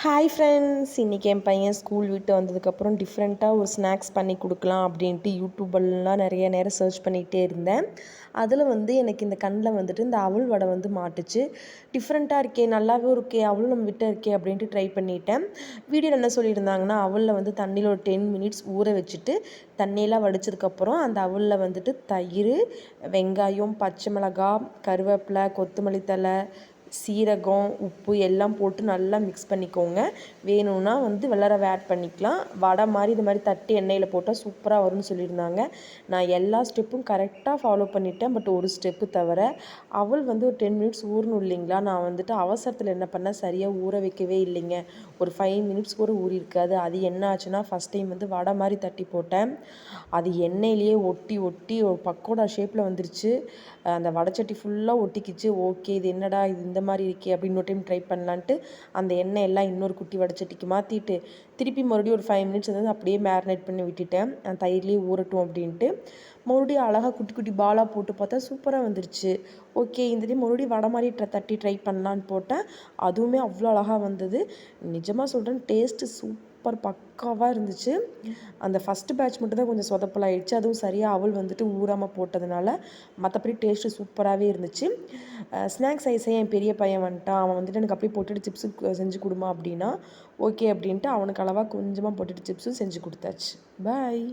Hi friends, இன்றைக்கி என் பையன் school விட்டு வந்ததுக்கப்புறம் டிஃப்ரெண்ட்டாக ஒரு ஸ்நாக்ஸ் பண்ணி கொடுக்கலாம் அப்படின்ட்டு யூடியூபெல்லாம் நிறைய நேரம் சர்ச் பண்ணிகிட்டே இருந்தேன். அதில் எனக்கு இந்த கண்ணில் இந்த அவல் வடை மாட்டுச்சு. டிஃப்ரெண்ட்டாக இருக்கே, நல்லாவும் இருக்கே, அவளும் நம்ம விட்ட இருக்கே அப்படின்ட்டு ட்ரை பண்ணிட்டேன். வீடியோவில் என்ன சொல்லியிருந்தாங்கன்னா, அவலில் தண்ணியில் ஒரு 10 மினிட்ஸ் ஊற வச்சுட்டு தண்ணியெல்லாம் வடித்ததுக்கப்புறம் அந்த அவலில் தயிர், வெங்காயம், பச்சை மிளகாய், கருவேப்பிலை, கொத்தமல்லி தழை, சீரகம், உப்பு எல்லாம் போட்டு நல்லா மிக்ஸ் பண்ணிக்கோங்க. வேணும்னா வெள்ளை ரவை ஆட் பண்ணிக்கலாம். வடை மாதிரி இது மாதிரி தட்டி எண்ணெயில் போட்டால் சூப்பராக வரும்னு சொல்லியிருந்தாங்க. நான் எல்லா ஸ்டெப்பும் கரெக்டாக ஃபாலோ பண்ணிட்டேன். பட் ஒரு ஸ்டெப்பு தவிர அவள் ஒரு 10 மினிட்ஸ் ஊறணும் இல்லைங்களா. நான் அவசரத்தில் என்ன பண்ணேன், சரியாக ஊற வைக்கவே இல்லைங்க. ஒரு 5 மினிட்ஸ் கூட ஊறியிருக்காது. அது என்ன ஆச்சுன்னா, ஃபஸ்ட் டைம் வடை மாதிரி தட்டி போட்டேன். அது எண்ணெயிலேயே ஒட்டி ஒட்டி ஒரு பக்கோடா ஷேப்பில் வந்துருச்சு. அந்த வடைச்சட்டி ஃபுல்லாக ஒட்டிக்கிச்சு. ஓகே, இது என்னடா இது இந்த மாதிரி இருக்கே அப்படின்னு இன்னொரு டைம் ட்ரை பண்ணலான்ட்டு அந்த எண்ணெய் எல்லாம் இன்னொரு குட்டி வடைச்சட்டிக்கு மாற்றிட்டு திருப்பி மறுபடியும் ஒரு 5 மினிட்ஸ் அப்படியே மேரினேட் பண்ணி விட்டுட்டேன். தயிர்லேயே ஊறட்டும் அப்படின்ட்டு மறுபடியும் அழகாக குட்டி குட்டி பாலாக போட்டு பார்த்தா சூப்பராக வந்துருச்சு. ஓகே, இந்த டைம் மறுபடியும் வடை மாதிரி தட்டி ட்ரை பண்ணலான்னு போட்டேன். அதுவுமே அவ்வளோ அழகாக வந்தது. நிஜமாக சொல்கிறேன், டேஸ்ட்டு சூப்பர் பக்காவாக இருந்துச்சு. அந்த ஃபஸ்ட்டு பேட்ச் மட்டும் தான் கொஞ்சம் சொதப்பலாயிடுச்சு. அதுவும் சரியாக அவள் ஊறாமல் போட்டதுனால. மற்றபடி டேஸ்ட்டு சூப்பராகவே இருந்துச்சு. ஸ்நாக்ஸ் ஐஸை என் பெரிய பையன் வந்துட்டான். அவன் எனக்கு அப்படியே போட்டுட்டு சிப்ஸு செஞ்சு கொடுமா அப்படின்னா ஓகே அப்படின்ட்டு அவனுக்கு அளவாக கொஞ்சமாக போட்டுட்டு சிப்ஸும் செஞ்சு கொடுத்தாச்சு. பாய்.